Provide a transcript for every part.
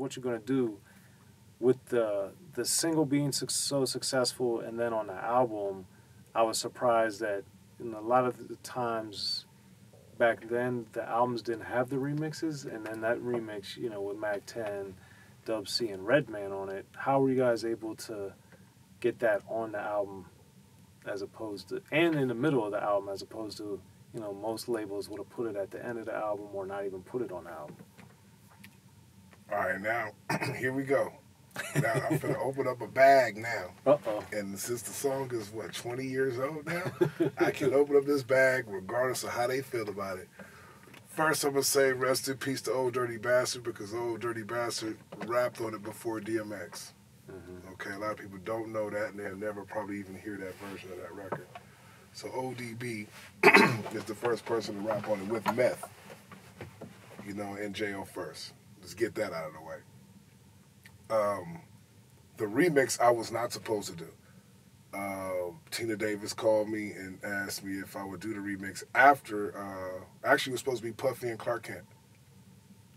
What You Gonna Do, with the single being so successful, and then on the album, I was surprised that in a lot of the times back then the albums didn't have the remixes, and then that remix, you know, with Mac 10, D.O.C, and Redman on it. How were you guys able to get that on the album, as opposed to, and in the middle of the album, as opposed to, you know, most labels would have put it at the end of the album or not even put it on the album? All right, now here we go. Now I'm gonna open up a bag now. Uh-oh. And since the song is, what, 20 years old now, I can open up this bag regardless of how they feel about it. First, I'm gonna say rest in peace to Old Dirty Bastard, because Old Dirty Bastard rapped on it before DMX. Mm-hmm. Okay, a lot of people don't know that, and they'll never probably even hear that version of that record. So ODB is the first person to rap on it with Meth, you know, and Jayo first. Let's get that out of the way. The remix I was not supposed to do. Tina Davis called me and asked me if I would do the remix after, actually it was supposed to be Puffy and Clark Kent.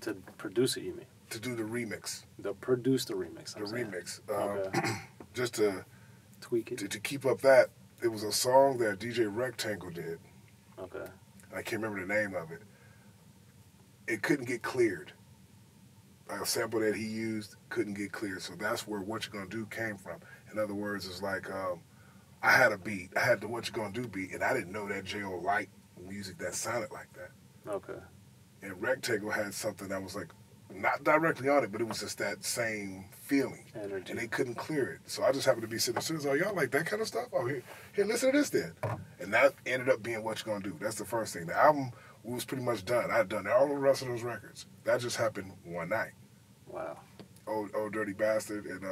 To produce it, you mean? To do the remix. To produce the remix. The remix. Okay. Just to tweak it. To keep up that, it was a song that DJ Rectangle did. Okay. I can't remember the name of it. It couldn't get cleared. A sample that he used couldn't get cleared, so that's where What You Gonna Do came from. In other words, it's like I had a beat, I had the What You Gonna Do beat, and I didn't know that Jayo liked music that sounded like that. Okay. And Rectangle had something that was like not directly on it, but it was just that same feeling. Energy. And they couldn't clear it, so I just happened to be sitting there. So y'all like that kind of stuff? Oh, here, listen to this then. And that ended up being What You Gonna Do. That's the first thing. The album was pretty much done. I'd done all the rest of those records. That just happened one night. Wow. Old Dirty Bastard and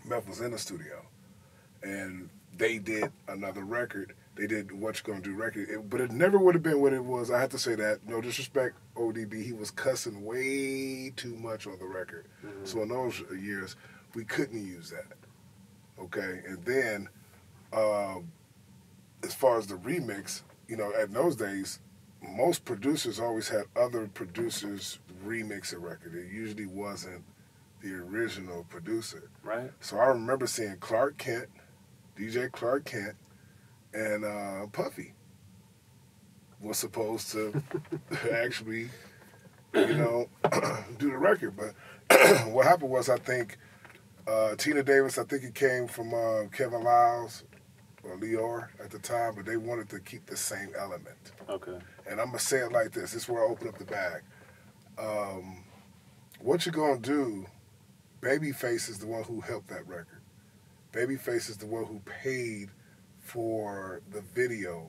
Meth was in the studio, and they did another record. They did What You Gonna Do record, but it never would have been what it was. I have to say that. No disrespect, ODB, he was cussing way too much on the record. Mm-hmm. So in those years, we couldn't use that. Okay, and then as far as the remix, you know, at those days, most producers always had other producers remix a record. It usually wasn't the original producer. Right. So I remember seeing Clark Kent, DJ Clark Kent, and Puffy was supposed to actually, you know, do the record. But what happened was, I think, Tina Davis, I think it came from Kevin Lyles or Lior at the time, but they wanted to keep the same element. Okay. And I'm going to say it like this. This is where I open up the bag. What You Gonna Do, Babyface is the one who helped that record. Babyface is the one who paid for the video.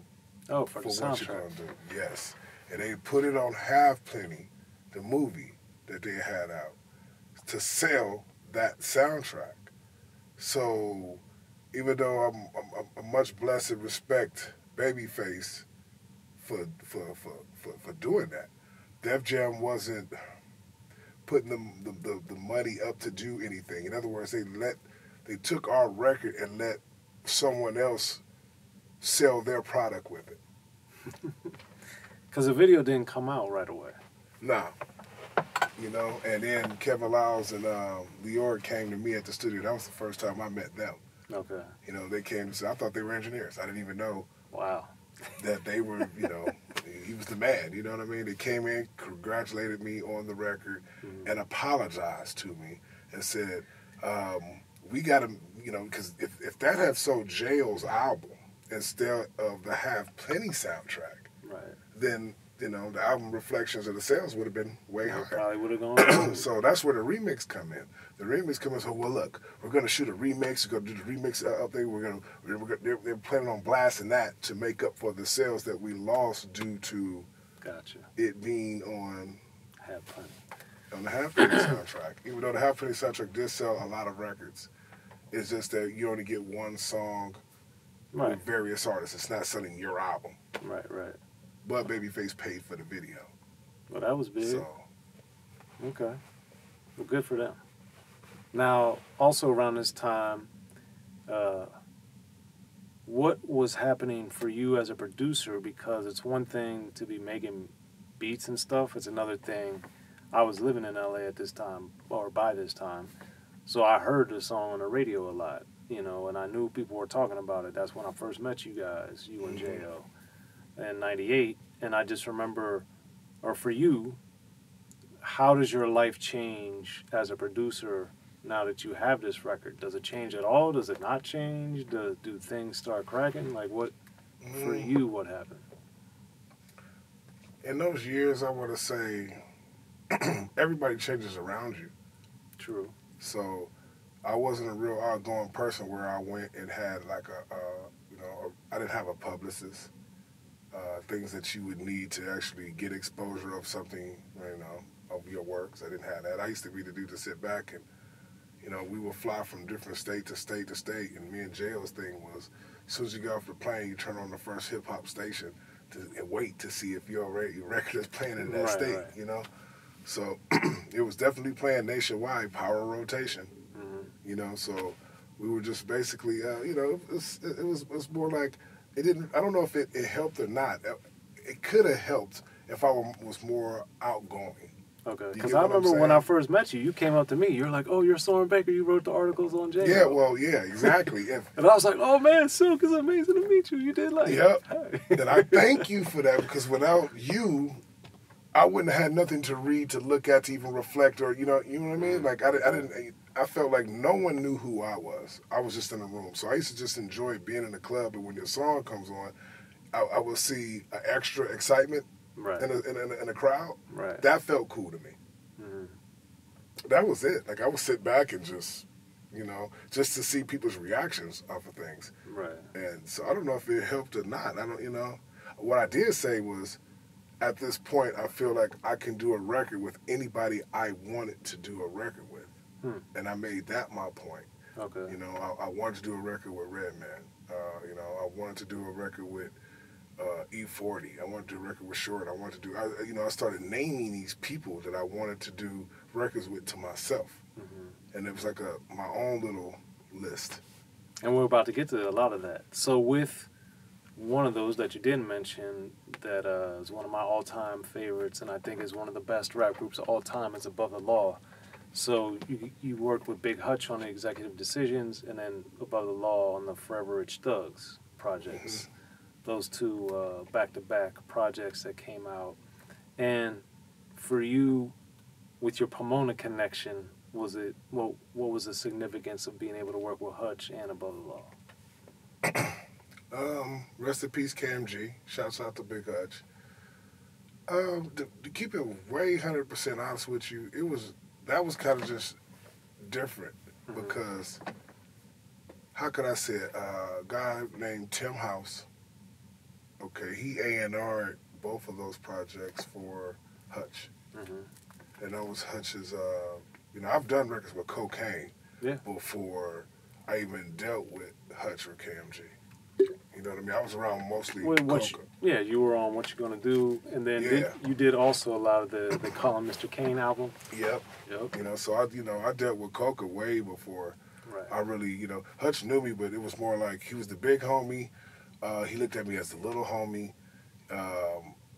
Oh, for the What You soundtrack. Gonna Do. Yes. And they put it on Half Plenty, the movie that they had out, to sell that soundtrack. So even though I'm much blessed and respect Babyface for doing that, Def Jam wasn't putting the money up to do anything. In other words, they took our record and let someone else sell their product with it. Because the video didn't come out right away. Nah. You know, and then Kevin Lyles and Lior came to me at the studio. That was the first time I met them. Okay. You know, they came and said, I thought they were engineers. I didn't even know. Wow. That they were, you know, he was the man, you know what I mean? They came in, congratulated me on the record, and apologized to me and said, we got to, you know, because if that had sold Jayo's album instead of the Have Plenty soundtrack, right, then, you know, the album reflections of the sales would have been way higher. Probably would have gone. So that's where the remix come in. The remix come in, so, well, look, we're going to shoot a remix. We're going to do the remix up there. They're planning on blasting that to make up for the sales that we lost due to it being on Have Plenty. On the Have Plenty soundtrack. Even though the Have Plenty soundtrack did sell a lot of records, it's just that you only get one song with various artists. It's not selling your album. Right. But Babyface paid for the video. Well, that was big. So, okay. Well, good for them. Now, also around this time, what was happening for you as a producer? Because it's one thing to be making beats and stuff. It's another thing I was living in LA at this time, or by this time, so I heard the song on the radio a lot, you know, and I knew people were talking about it. That's when I first met you guys, you and Jayo, in '98, and I just remember, or for you, how does your life change as a producer now that you have this record? Does it change at all? Does it not change? Do things start cracking? Like what, for you, what happened? In those years, I want to say everybody changes around you. True. So I wasn't a real outgoing person where I went and had like I didn't have a publicist. Things that you would need to actually get exposure of something, of your works. I didn't have that. I used to be the dude to sit back and, we would fly from different state to state to state. And me and Jayo's thing was, as soon as you get off the plane, you turn on the first hip hop station and wait to see if your record is playing in that state, right. So it was definitely playing nationwide, power rotation, so we were just basically, it was more like, it didn't, I don't know if it helped or not. It could have helped if I was more outgoing. Okay, because I remember when I first met you, you came up to me. You're like, "Oh, you're Soren Baker. You wrote the articles on Jayo." Yeah, well, yeah, exactly. And I was like, "Oh man, Silk, it's amazing to meet you. You did like." Yep. Hey. And I thank you for that, because without you, I wouldn't have had nothing to read, to look at, to even reflect, or you know what I mean. Like I didn't. I felt like no one knew who I was. I was just in a room, so I used to just enjoy being in the club. And when your song comes on, I will see an extra excitement. Right. In a crowd. Right. That felt cool to me. That was it. Like I would sit back and just, just to see people's reactions off of things. Right. And so I don't know if it helped or not. I don't, What I did say was, at this point, I feel like I can do a record with anybody I wanted to do a record with. And I made that my point. Okay. I wanted to do a record with Redman. I wanted to do a record with E-40. I wanted to do a record with Short. I wanted to do, I started naming these people that I wanted to do records with to myself. And it was like my own little list. And we're about to get to a lot of that. So with one of those that you didn't mention that is one of my all-time favorites, and I think is one of the best rap groups of all time, is Above the Law. So you worked with Big Hutch on the Executive Decisions, and then Above the Law on the Forever Rich Thugs projects. Those two back-to-back projects that came out. And for you, with your Pomona connection, what was the significance of being able to work with Hutch and Above the Law? Rest in peace, KMG. Shouts out to Big Hutch. To keep it way 100% honest with you, that was kind of just different, because how could I say it? A guy named Tim House. Okay, he A&R'd both of those projects for Hutch. And that was Hutch's, I've done records with Cocaine before I even dealt with Hutch or KMG. You know what I mean? I was around mostly Coca. You were on What You Gonna Do, and then you did also a lot of they call him Mr. Kane album. Yep. So I dealt with Coca way before I really, Hutch knew me, but it was more like he was the big homie. He looked at me as the little homie.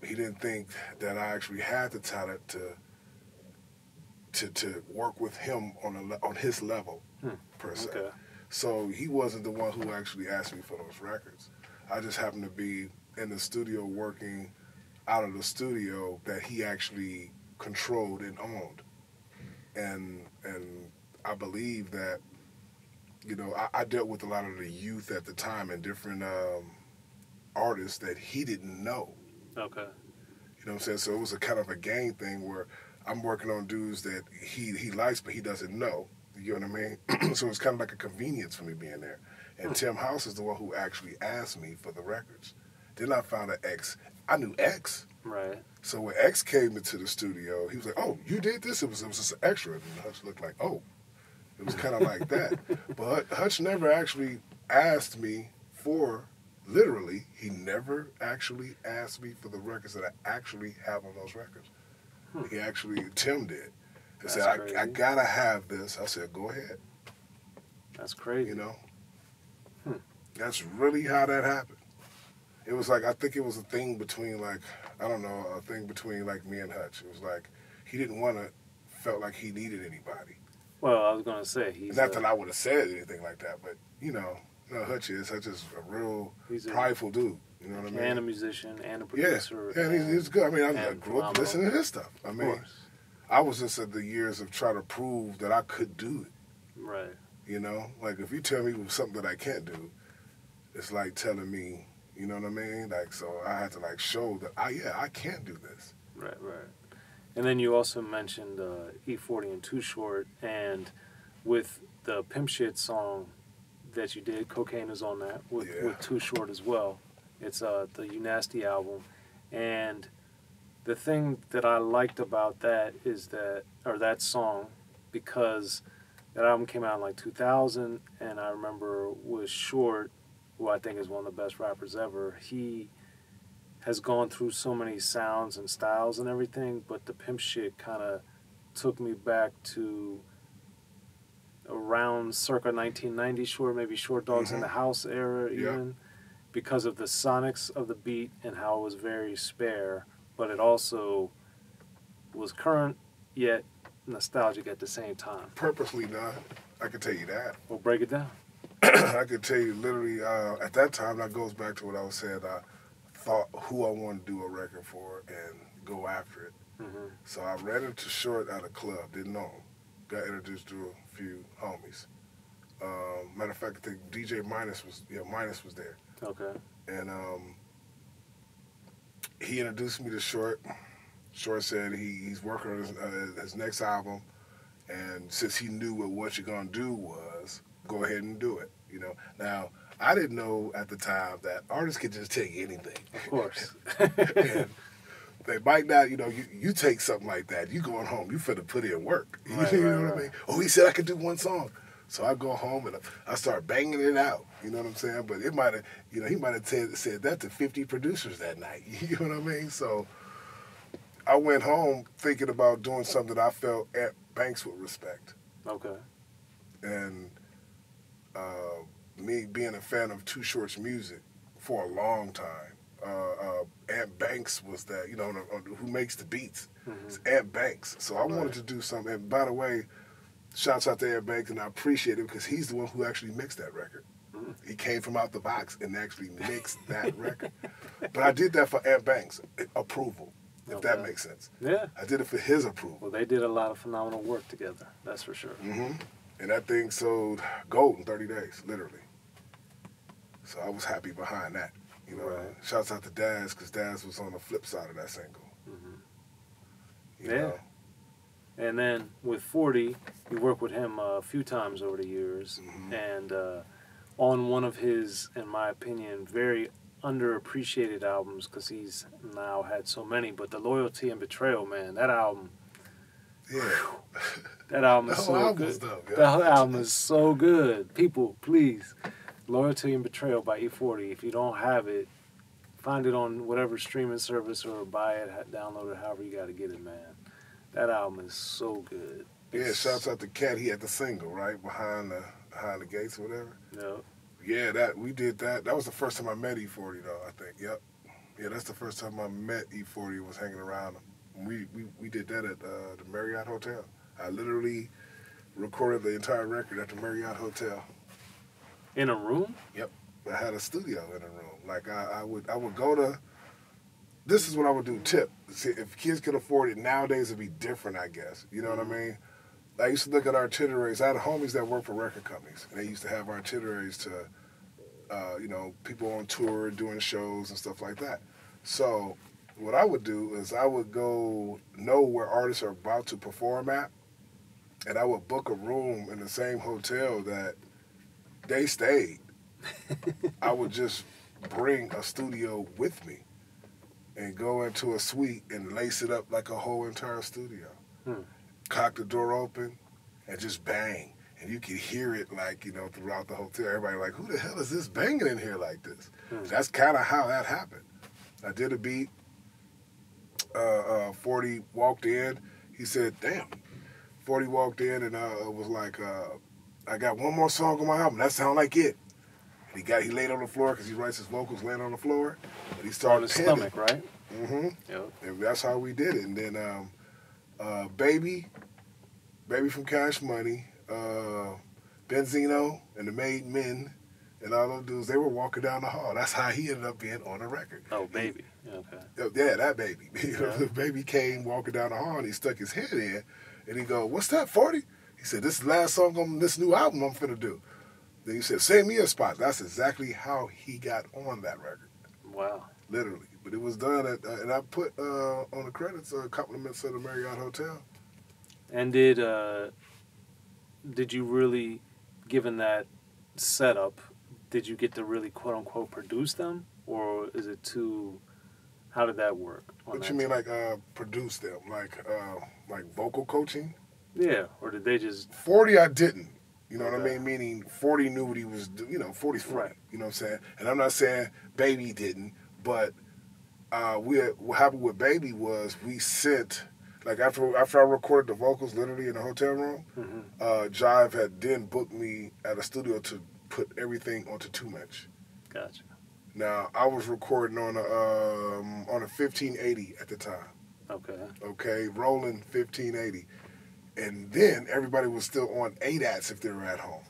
He didn't think that I actually had the talent to work with him on his level, per se. Okay. So he wasn't the one who actually asked me for those records. I just happened to be in the studio working out of the studio that he actually controlled and owned. And I believe that, I dealt with a lot of the youth at the time and different artists that he didn't know. Okay. You know what I'm saying? So it was a kind of a gang thing where I'm working on dudes that he likes but he doesn't know. You know what I mean? So it's kind of like a convenience for me being there. And Tim House is the one who actually asked me for the records. Then I found out X. I knew X. Right. So when X came into the studio, he was like, "Oh, you did this?" It was just an extra. And Hutch looked like, "Oh." It was kind of like that. But Hutch never actually asked me for, literally, he never actually asked me for the records that I actually have on those records. He actually, Tim did. He said, I gotta have this. I said, go ahead. That's crazy. That's really how that happened. It was like, I think it was a thing between like, I don't know, a thing between like me and Hutch. It was like, he didn't want to, felt like he needed anybody. Well, I was going to say, he's... Not that I would have said anything like that, but, Hutch is just a real prideful dude. You know what I mean? And a musician, and a producer. Yeah, and he's good. I mean, I grew up listening to his stuff. I mean, I was just at the years of trying to prove that I could do it. Right. Like if you tell me something that I can't do, it's like telling me, you know what I mean? Like, so I had to like show that I can do this. Right. And then you also mentioned E-40 and Too Short, and with the Pimp Shit song that you did, Cocaine is on that, with Too Short as well. It's the You Nasty album. And the thing that I liked about that is that song, because that album came out in like 2000, and I remember with Short, who I think is one of the best rappers ever, he has gone through so many sounds and styles and everything, but the Pimp Shit kind of took me back to around circa 1990 Short, maybe Short Dogs in the House era even, because of the sonics of the beat and how it was very spare, but it also was current yet nostalgic at the same time. Purposely not. I can tell you that. Well, break it down. I could tell you literally, at that time, that goes back to what I was saying, I thought who I wanted to do a record for and go after it. So I ran into Short at a club, didn't know him. Got introduced to a few homies. Matter of fact, I think DJ Minus was there. Okay. And he introduced me to Short. Short said he's working on his next album, and since he knew what Whatcha Gonna Do was, go ahead and do it. Now I didn't know at the time that artists could just take anything. Of course. And they might not. You take something like that, you going home, you finna put in work. You know what I mean? Oh, he said I could do one song. So I go home and I start banging it out. You know what I'm saying? But it might have, he might have said that to 50 producers that night. You know what I mean? So I went home thinking about doing something I felt Ant Banks would respect. Okay. And me being a fan of Too Short's music for a long time, Ant Banks was that, who makes the beats. It's Ant Banks. So I wanted to do something. And by the way, shouts out to Ant Banks, and I appreciate it because he's the one who actually mixed that record. He came from out the box and actually mixed that record. But I did that for Ant Banks' approval, if that makes sense. Yeah. I did it for his approval. Well, they did a lot of phenomenal work together, that's for sure. And that thing sold gold in 30 days, literally. So I was happy behind that. Shouts out to Daz, because Daz was on the flip side of that single. You know? And then with 40, we worked with him a few times over the years, and on one of his, in my opinion, very underappreciated albums, because he's now had so many, but the Loyalty and Betrayal, man, that album. That album is so good. That album is so good. People, please, Loyalty and Betrayal by E-40. If you don't have it, find it on whatever streaming service or buy it, download it, however you got to get it, man. That album is so good. Shouts out to Cat. He had the single, right? Behind the Gates or whatever. Yep. Yeah, we did that. That was the first time I met E-40, though, I think. Yep. Yeah, that's the first time I met E-40, was hanging around him. We did that at the Marriott Hotel. I literally recorded the entire record at the Marriott Hotel. In a room? Yep. I had a studio in a room. Like, I would go to... This is what I would do, tip. See, if kids could afford it, nowadays it'd be different, I guess. You know what I mean? I used to look at itineraries. I had homies that worked for record companies, and they used to have itineraries to, people on tour doing shows and stuff like that. So what I would do is I would go know where artists are about to perform at, and I would book a room in the same hotel that they stayed. I would just bring a studio with me and go into a suite and lace it up like a whole entire studio. Cock the door open and just bang. And you could hear it throughout the hotel. Everybody like, who the hell is this banging in here like this? That's kind of how that happened. I did a beat. 40 walked in. He said, damn. 40 walked in and was like, I got one more song on my album. That sound like it. And he laid on the floor because he writes his vocals laying on the floor. And he started on his stomach, right? Yep. And that's how we did it. And then Baby from Cash Money, Benzino, and the Made Men, and all those dudes, they were walking down the hall. That's how he ended up being on the record. Oh, Baby. Okay. Yeah, that Baby. Yeah. Baby came walking down the hall, and he stuck his head in, and he go, "What's that, 40?" He said, "This is the last song on this new album I'm finna do." Then he said, "Save me a spot." That's exactly how he got on that record. Wow. Literally. But it was done at, and I put on the credits compliments of the Marriott Hotel. And did you really, given that setup, did you get to really quote unquote produce them, or is it too? How did that work? What you mean, like produce them, like vocal coaching? Yeah, or did they just 40? I didn't. You know what I Okay. mean? Meaning 40 knew what he was doing. 40's 40. Right. You know what I'm saying? And I'm not saying Baby didn't, but what happened with Baby was we sent, like after I recorded the vocals literally in the hotel room, Jive had then booked me at a studio to put everything onto 2-inch. Gotcha. Now I was recording on a 1580 at the time. Okay. Okay, rolling 1580. And then everybody was still on ADATs if they were at home.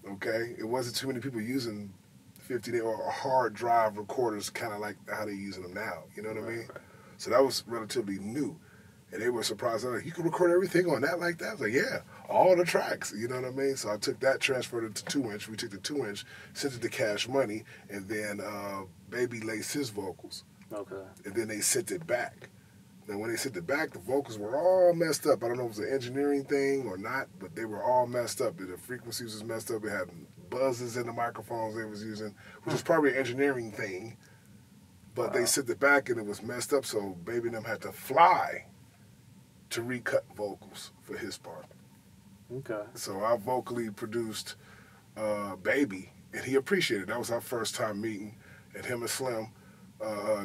Okay? It wasn't too many people using 50 or hard drive recorders, kind of like how they're using them now. You know what I mean? Right. So that was relatively new. And they were surprised. They're like, "You can record everything on that like that?" I was like, "Yeah, all the tracks." You know what I mean? So I took that, transferred it to 2-inch. We took the 2-inch, sent it to Cash Money, and then Baby laced his vocals. Okay. And then they sent it back. Now, when they sent it back, the vocals were all messed up. I don't know if it was an engineering thing or not, but they were all messed up. The frequencies was messed up. It had buzzes in the microphones they was using, which was probably an engineering thing. But they sent it back, and it was messed up, so Baby and them had to fly to recut vocals for his part. Okay. So I vocally produced Baby, and he appreciated it. That was our first time meeting, and him and Slim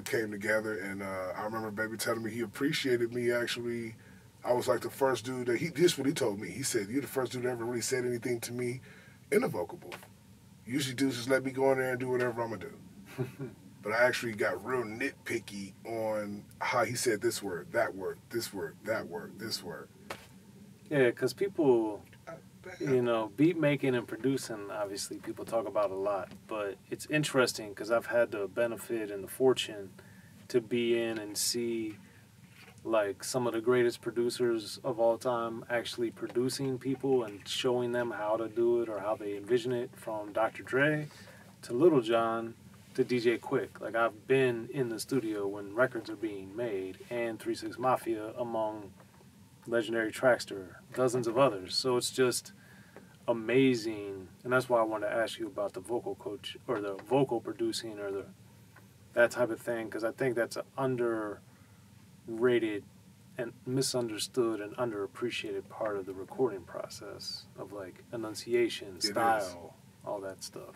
came together, and I remember Baby telling me he appreciated me. Actually, I was like the first dude that this is what he told me. He said, "You're the first dude that ever really said anything to me in a vocal booth. Usually dudes just let me go in there and do whatever I'm gonna do." But I actually got real nitpicky on how he said this word, that word, this word, that word, this word. Yeah, because people, beat making and producing, obviously people talk about a lot, but it's interesting because I've had the benefit and the fortune to be in and see like some of the greatest producers of all time actually producing people and showing them how to do it or how they envision it, from Dr. Dre to Little John to DJ Quick. Like, I've been in the studio when records are being made, and 3 6 Mafia, among legendary Trackster, dozens of others. So it's just amazing, and that's why I wanted to ask you about the vocal coach or the vocal producing or that type of thing, because I think that's an underrated and misunderstood and underappreciated part of the recording process of like enunciation, style, all that stuff.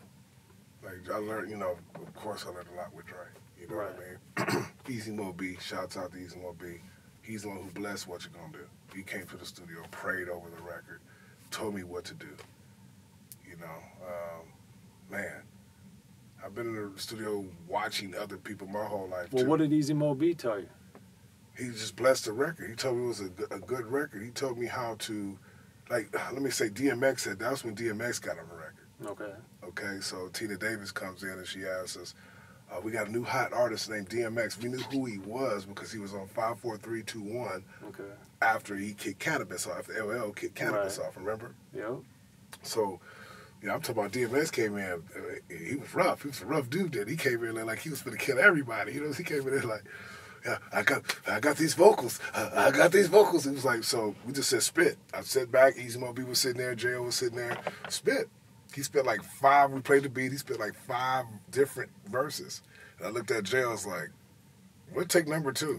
Like, I learned, of course I learned a lot with Dre. You know what I mean? Easy Mo B, shouts out to Easy Mo B. He's the one who blessed What You Gonna Do. He came to the studio, prayed over the record, told me what to do. Man, I've been in the studio watching other people my whole life, Well, too. what did Easy Mo B tell you? He just blessed the record. He told me it was a good record. He told me how to, like, let me say, DMX said, that's when DMX got on the record. Okay, so Tina Davis comes in and she asks us, we got a new hot artist named DMX. We knew who he was because he was on 54321 after he kicked Cannabis off, after LL kicked Cannabis off, remember? Yep. So, I'm talking about DMX came in, he was rough. He was a rough dude then. He came in like he was going to kill everybody. He came in there like, yeah, I got these vocals. I got these vocals. It was like, so we just said spit. I sat back, Easy Mo B was sitting there, Jayo was sitting there, spit. He spit like 5, we played the beat, he spit like 5 different verses. And I looked at Jayo, I was like, we'll take number 2.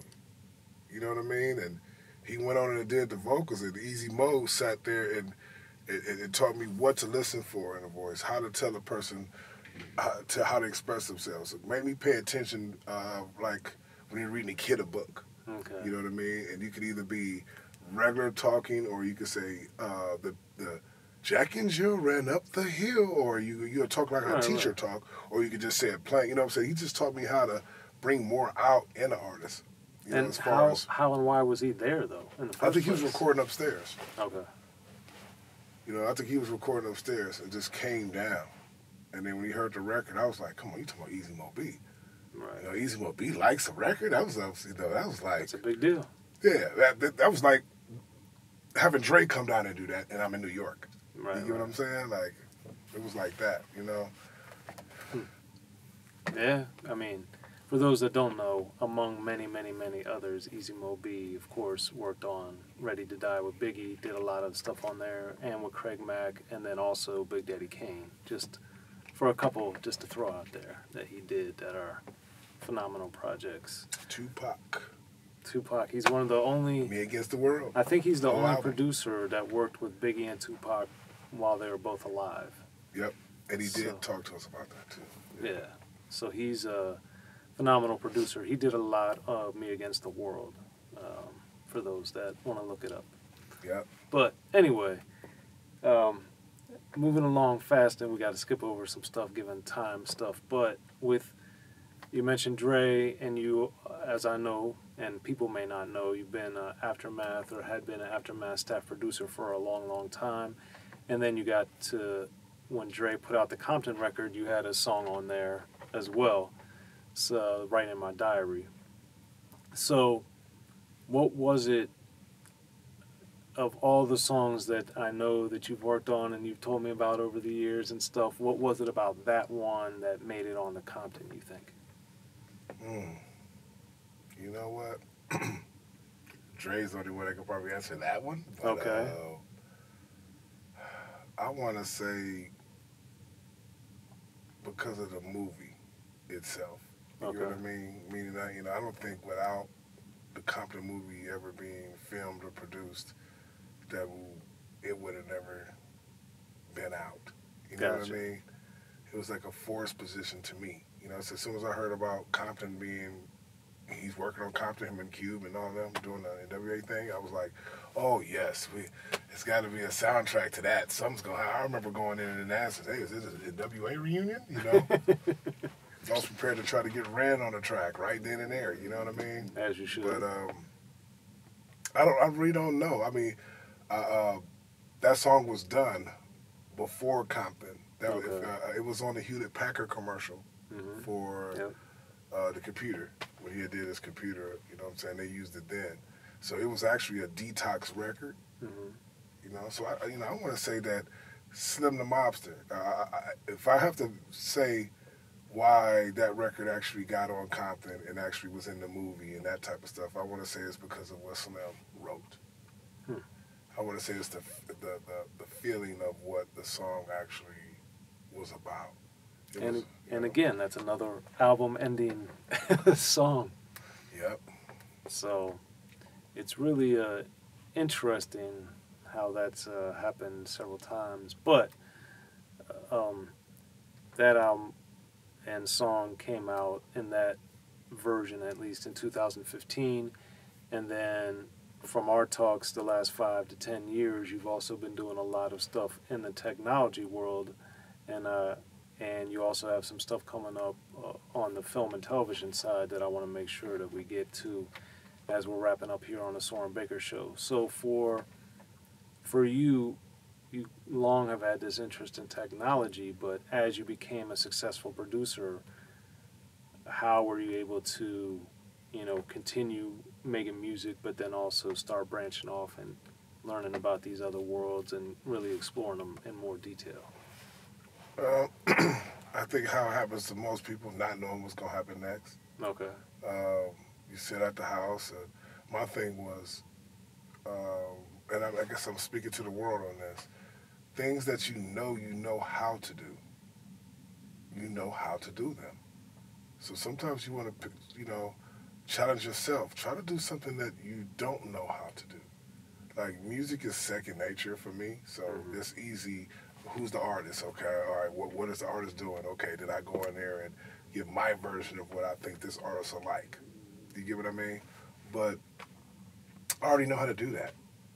You know what I mean? And he went on and did the vocals, and Easy Mo sat there and it taught me what to listen for in a voice, how to tell a person how to express themselves. It made me pay attention, like when you're reading a kid a book. You know what I mean? And you could either be regular talking, or you could say the Jack and Jill ran up the hill, or you'll talk like a teacher talk, or you could just say it plain. You know what I'm saying? He just taught me how to bring more out in an artist. You know, And as far as how and why was he there though? In the first I think he was place? recording upstairs. Okay. You know, I think he was recording upstairs and just came down. And then when he heard the record, I was like, "Come on, you talking about Easy Mo B? Right. You know, Easy Mo B likes a record. That was, you know, that was like, It's a big deal. yeah, that was like having Dre come down and do that, and I'm in New York. Right. You get what I'm saying? Like, it was like that, you know. Yeah, I mean, for those that don't know, among many, many, many others, Easy Mo B, of course, worked on Ready to Die with Biggie, did a lot of stuff on there, and with Craig Mack, and then also Big Daddy Kane. Just for a couple, just to throw out there, that he did that are phenomenal projects. Tupac, he's one of the only... Me Against the World. I think he's the only album. producer that worked with Biggie and Tupac while they were both alive. Yep, and he did So- talk to us about that, too. Yeah. So he's a phenomenal producer. He did a lot of Me Against the World, for those that want to look it up. Yep. But anyway, moving along fast, and we got to skip over some stuff given time stuff. But with, you mentioned Dre, and you, as I know, and people may not know, you've been Aftermath or had been an Aftermath staff producer for a long, long time. And then you got to, when Dre put out the Compton record, you had a song on there as well. It's right in my diary. So what was it, of all the songs that I know that you've worked on and you've told me about over the years and stuff, what was it about that one that made it on the Compton, you think? You know what? Dre's the only one that could probably answer that one. But, Okay. I want to say because of the movie itself. You know what I mean? Meaning that, you know, I don't think without the Compton movie ever being filmed or produced, that it would have never been out. You know what I mean? It was like a forced position to me. You know, so as soon as I heard about Compton he's working on Compton, him and Cube and all them doing the NWA thing, I was like, oh yes, it's got to be a soundtrack to that. Something's going to happen. I remember going in and asking, hey, is this a NWA reunion? You know? I was prepared to try to get Ren on the track right then and there. You know what I mean? As you should. But I really don't know. I mean, that song was done before Compton. It was on the Hewlett Packard commercial for the computer when he did his computer. You know what I'm saying? They used it then, so it was actually a detox record. You know, so I want to say that Slim the Mobster. If I have to say why that record actually got on Compton and actually was in the movie and that type of stuff, I want to say it's because of what Slim wrote. I want to say it's the feeling of what the song actually was about. And again, that's another album-ending song. Yep. So it's really interesting how that's happened several times. But that album and song came out in that version, at least in 2015. And then from our talks the last 5 to 10 years, you've also been doing a lot of stuff in the technology world. And you also have some stuff coming up on the film and television side that I want to make sure that we get to as we're wrapping up here on the Soren Baker Show. So for you, you long have had this interest in technology, but as you became a successful producer, how were you able to, continue making music, but then also start branching off and learning about these other worlds and really exploring them in more detail? I think how it happens to most people, not knowing what's going to happen next. Okay. You sit at the house. My thing was, and I guess I'm speaking to the world on this, things that you know how to do. You know how to do them. So sometimes you want to, challenge yourself. Try to do something that you don't know how to do. Like, music is second nature for me, so it's easy. Who's the artist? Okay, all right, what is the artist doing? Okay, did I go in there and give my version of what I think this artist will like? You get what I mean? But I already know how to do that.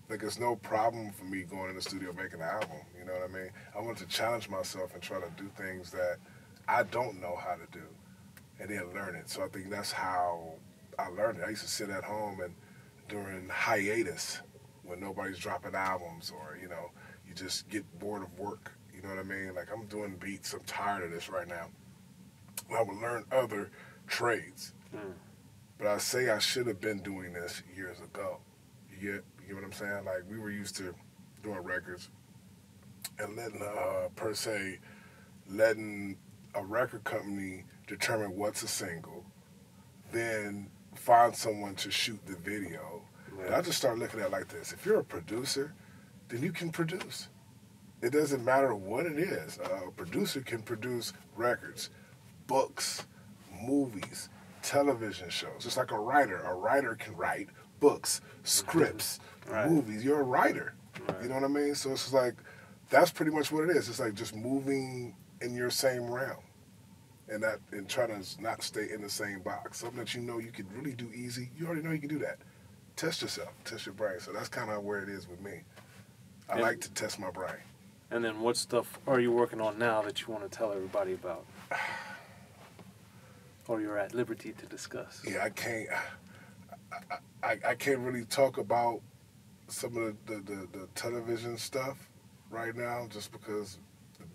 Like, it's no problem for me going in the studio making an album, you know what I mean? I want to challenge myself and try to do things that I don't know how to do and then learn it. So I think that's how I learned it. I used to sit at home and during hiatus when nobody's dropping albums or, you know, you just get bored of work. You know what I mean? Like, I'm doing beats. I'm tired of this right now. I would learn other trades. Mm. But I say I should have been doing this years ago. You get what I'm saying? Like, we were used to doing records and letting a record company determine what's a single, then find someone to shoot the video. Right. And I just started looking at it like this. If you're a producer, then you can produce. It doesn't matter what it is. A producer can produce records, books, movies, television shows. Just like a writer. A writer can write books, scripts, right. movies. You're a writer. Right. You know what I mean? So it's like, that's pretty much what it is. It's like just moving in your same realm and trying to not stay in the same box. Something that you know you can really do easy, you already know you can do that. Test yourself, test your brain. So that's kind of where it is with me. I like to test my brain. And then what stuff are you working on now that you want to tell everybody about? Or you're at liberty to discuss? Yeah, I can't really talk about some of the television stuff right now just because the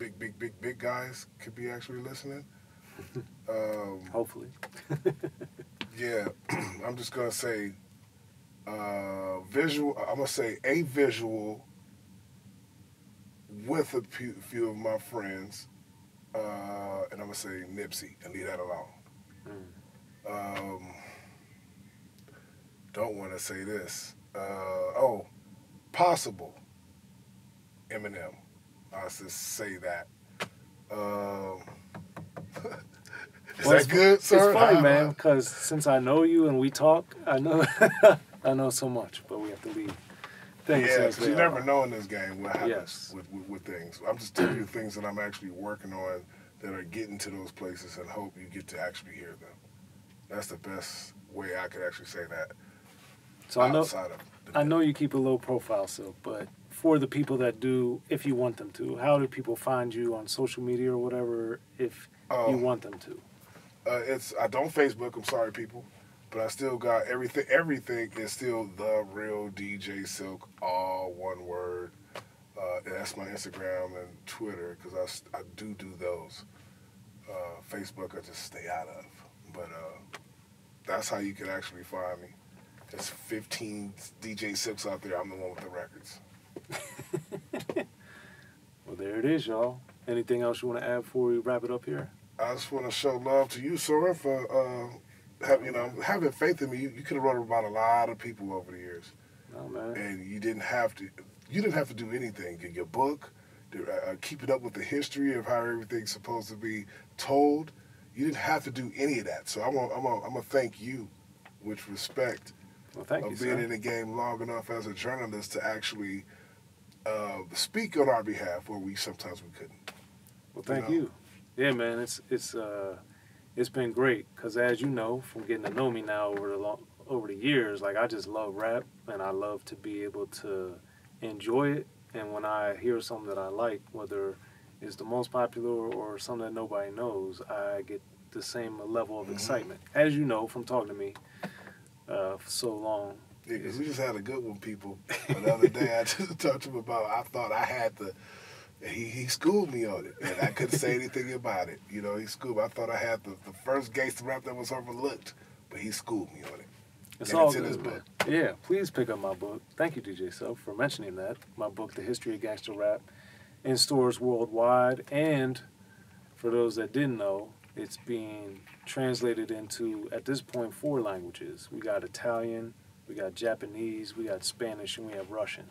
big guys could be actually listening. Hopefully. Yeah, I'm just going to say visual. I'm going to say a visual with a few of my friends, and I'm going to say Nipsey and leave that alone. Mm. Don't want to say this. Possible. Eminem. I'll just say that. Is that good, sir? It's funny, man, because since I know you and we talk, I know I know so much, but we have to leave things. Yeah, because you never know in this game what happens Yes. with things. I'm just telling you things that I'm actually working on that are getting to those places and hope you get to actually hear them. That's the best way I could actually say that. So I know you keep a low profile, Silk, but for the people that do, if you want them to, how do people find you on social media or whatever if you want them to? I don't Facebook. I'm sorry, people, but I still got everything. Everything is still The Real DJ Silk, all one word. That's my Instagram and Twitter because I do those. Facebook I just stay out of, but that's how you can actually find me. There's 15 DJ Silks out there. I'm the one with the records. Well, there it is, y'all. Anything else you want to add before we wrap it up here? I just want to show love to you, Soren, for having faith in me. You could have wrote about a lot of people over the years. No, man. And you didn't have to. You didn't have to do anything. Get your book, keeping up with the history of how everything's supposed to be told. You didn't have to do any of that. So I'm gonna thank you, with respect. Well, thank you, being sir. in the game long enough as a journalist to actually speak on our behalf where sometimes we couldn't. Well, thank you. Yeah, man, it's been great because as you know from getting to know me now over the years, like I just love rap and I love to be able to enjoy it. And when I hear something that I like, whether it's the most popular or something that nobody knows, I get the same level of excitement. As you know from talking to me for so long. Yeah, because we just had a good one, people. The other day, I just talked to him about, I thought I had he schooled me on it, and I couldn't say anything about it. You know, he schooled me. I thought I had the first gangster rap that was overlooked, but he schooled me on it. It's and all it's in good, his man. book. Yeah, please pick up my book. Thank you, DJ Self, for mentioning that. My book, The History of Gangster Rap, in stores worldwide. And for those that didn't know, it's being translated into, at this point, 4 languages. We got Italian, we got Japanese, we got Spanish, and we have Russian.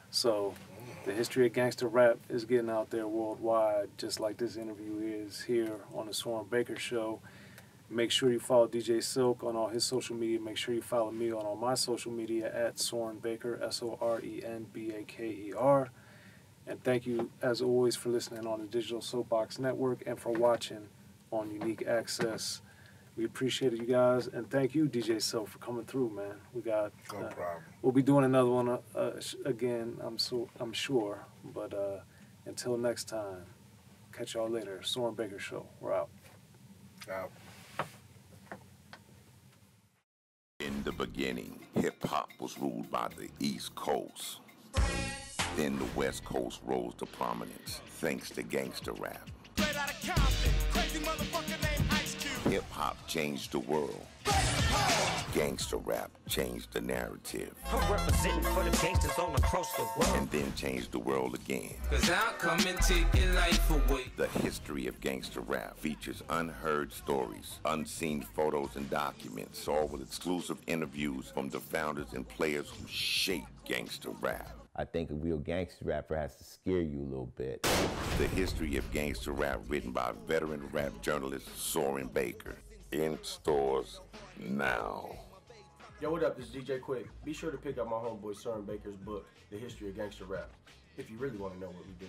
So the history of gangster rap is getting out there worldwide, just like this interview is here on the Soren Baker Show. Make sure you follow DJ Silk on all his social media. Make sure you follow me on all my social media at Soren Baker, SorenBaker. And thank you, as always, for listening on the Digital Soapbox Network and for watching on Unique Access. We appreciate it, you guys, and thank you, DJ Silk, for coming through, man. We got No problem. we'll be doing another one again, I'm sure. But until next time, catch y'all later. Soren Baker Show. We're out. Out. beginning, hip-hop was ruled by the East Coast. Then the West Coast rose to prominence, thanks to gangster rap. Hip-hop changed the world. Gangster rap changed the narrative. I'm representing for the gangsters all across the world. And then changed the world again. 'Cause I'll come and take your life away. The history of gangster rap features unheard stories, unseen photos and documents, all with exclusive interviews from the founders and players who shaped gangster rap. I think a real gangster rapper has to scare you a little bit. The history of gangster rap written by veteran rap journalist Soren Baker. In stores now. Yo, what up? This is DJ Quick. Be sure to pick up my homeboy Soren Baker's book, The History of Gangster Rap, if you really want to know what we do.